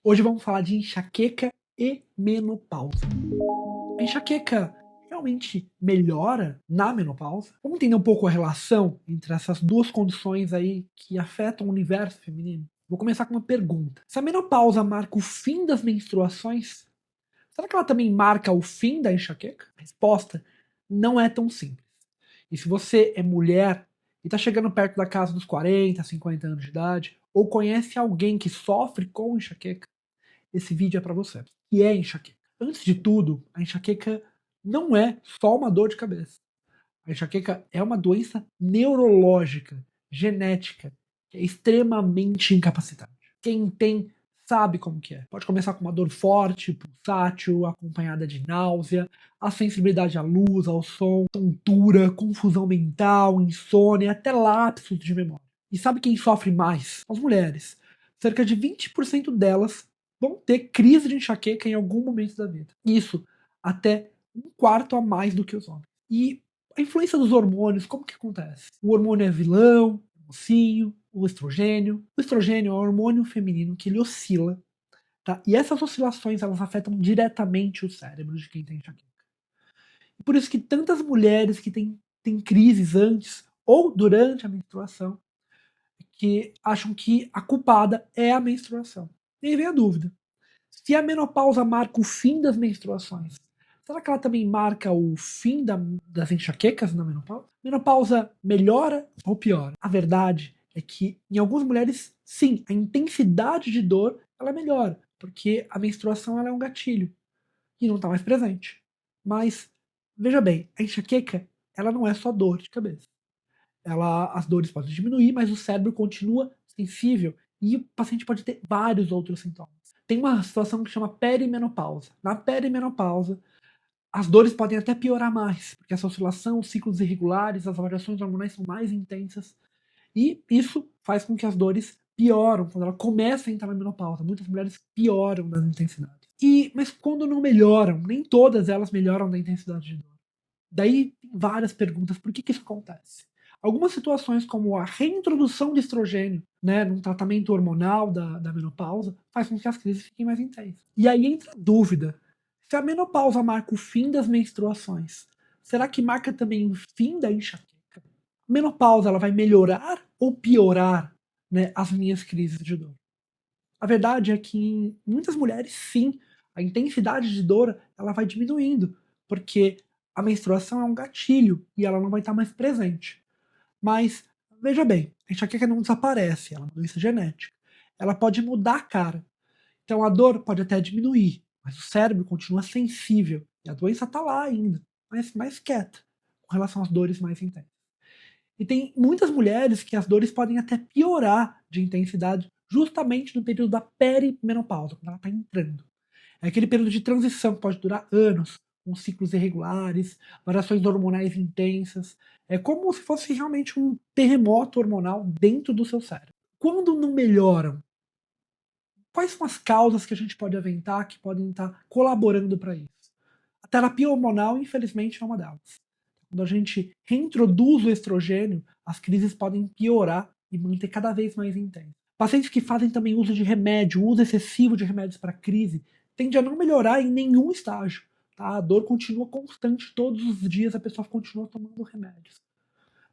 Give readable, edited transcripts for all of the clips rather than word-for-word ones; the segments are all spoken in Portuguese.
Hoje vamos falar de enxaqueca e menopausa. A enxaqueca realmente melhora na menopausa? Vamos entender um pouco a relação entre essas duas condições aí que afetam o universo feminino? Vou começar com uma pergunta. Se a menopausa marca o fim das menstruações, será que ela também marca o fim da enxaqueca? A resposta não é tão simples. E se você é mulher e está chegando perto da casa dos 40, 50 anos de idade, ou conhece alguém que sofre com enxaqueca, esse vídeo é para você. E é enxaqueca. Antes de tudo, a enxaqueca não é só uma dor de cabeça. A enxaqueca é uma doença neurológica, genética, que é extremamente incapacitante. Quem tem sabe como que é. Pode começar com uma dor forte, pulsátil, acompanhada de náusea, a sensibilidade à luz, ao som, tontura, confusão mental, insônia, até lapsos de memória. E sabe quem sofre mais? As mulheres. Cerca de 20% delas vão ter crise de enxaqueca em algum momento da vida. Isso até um quarto a mais do que os homens. E a influência dos hormônios, como que acontece? O hormônio é vilão, o mocinho, o estrogênio. O estrogênio é um hormônio feminino que ele oscila, tá? E essas oscilações elas afetam diretamente o cérebro de quem tem enxaqueca. E por isso que tantas mulheres que têm crises antes ou durante a menstruação que acham que a culpada é a menstruação. E aí vem a dúvida. Se a menopausa marca o fim das menstruações, será que ela também marca o fim das enxaquecas na menopausa? Menopausa melhora ou piora? A verdade é que em algumas mulheres, sim, a intensidade de dor ela melhora, porque a menstruação ela é um gatilho e não está mais presente. Mas veja bem, a enxaqueca ela não é só dor de cabeça. As dores podem diminuir, mas o cérebro continua sensível e o paciente pode ter vários outros sintomas. Tem uma situação que chama perimenopausa. Na perimenopausa, as dores podem até piorar mais, porque essa oscilação, os ciclos irregulares, as variações hormonais são mais intensas. E isso faz com que as dores pioram quando ela começa a entrar na menopausa. Muitas mulheres pioram nas intensidades. Mas quando não melhoram, nem todas elas melhoram da intensidade de dor. Daí tem várias perguntas, por que isso acontece? Algumas situações, como a reintrodução de estrogênio, né, num tratamento hormonal da menopausa, faz com que as crises fiquem mais intensas. E aí entra a dúvida, se a menopausa marca o fim das menstruações, será que marca também o fim da enxaqueca? A menopausa ela vai melhorar ou piorar, né, as minhas crises de dor? A verdade é que em muitas mulheres, sim, a intensidade de dor ela vai diminuindo, porque a menstruação é um gatilho e ela não vai estar mais presente. Mas, veja bem, a enxaqueca não desaparece, ela é uma doença genética. Ela pode mudar a cara. Então a dor pode até diminuir, mas o cérebro continua sensível e a doença está lá ainda, mas mais quieta, com relação às dores mais intensas. E tem muitas mulheres que as dores podem até piorar de intensidade justamente no período da perimenopausa, quando ela está entrando. É aquele período de transição que pode durar anos, com ciclos irregulares, variações hormonais intensas. É como se fosse realmente um terremoto hormonal dentro do seu cérebro. Quando não melhoram, quais são as causas que a gente pode aventar que podem estar colaborando para isso? A terapia hormonal, infelizmente, é uma delas. Quando a gente reintroduz o estrogênio, as crises podem piorar e manter cada vez mais intensas. Pacientes que fazem também uso de remédio, uso excessivo de remédios para crise, tende a não melhorar em nenhum estágio. Tá? A dor continua constante todos os dias, a pessoa continua tomando remédios.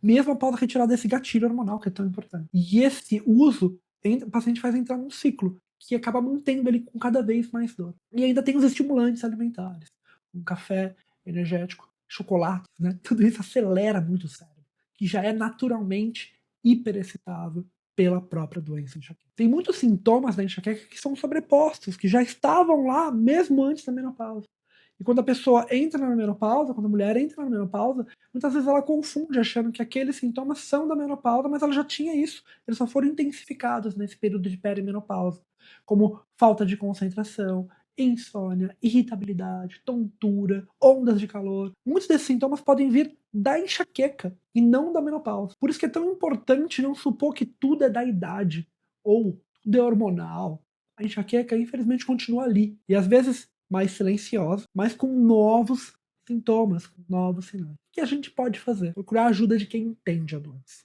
Mesmo após a retirada desse gatilho hormonal que é tão importante. E esse uso, o paciente faz entrar num ciclo que acaba mantendo ele com cada vez mais dor. E ainda tem os estimulantes alimentares, um café, energético, chocolates, né? Tudo isso acelera muito o cérebro, que já é naturalmente hiperexcitável pela própria doença enxaqueca. Tem muitos sintomas da enxaqueca que são sobrepostos, que já estavam lá mesmo antes da menopausa. E quando a pessoa entra na menopausa, quando a mulher entra na menopausa, muitas vezes ela confunde achando que aqueles sintomas são da menopausa, mas ela já tinha isso. Eles só foram intensificados nesse período de perimenopausa, como falta de concentração, insônia, irritabilidade, tontura, ondas de calor. Muitos desses sintomas podem vir da enxaqueca e não da menopausa. Por isso que é tão importante não supor que tudo é da idade ou tudo é hormonal. A enxaqueca, infelizmente, continua ali. E às vezes mais silenciosa, mas com novos sintomas, com novos sinais. O que a gente pode fazer? Procurar a ajuda de quem entende a doença.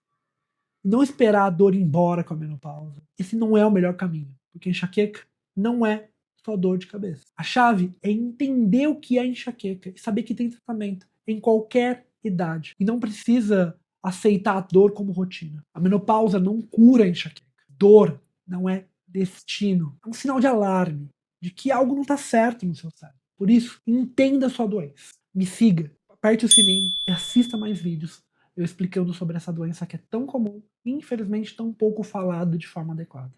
Não esperar a dor ir embora com a menopausa. Esse não é o melhor caminho, porque enxaqueca não é só dor de cabeça. A chave é entender o que é enxaqueca e saber que tem tratamento em qualquer idade. E não precisa aceitar a dor como rotina. A menopausa não cura a enxaqueca. Dor não é destino. É um sinal de alarme de que algo não está certo no seu cérebro. Por isso, entenda a sua doença. Me siga, aperte o sininho e assista mais vídeos eu explicando sobre essa doença que é tão comum e infelizmente tão pouco falada de forma adequada.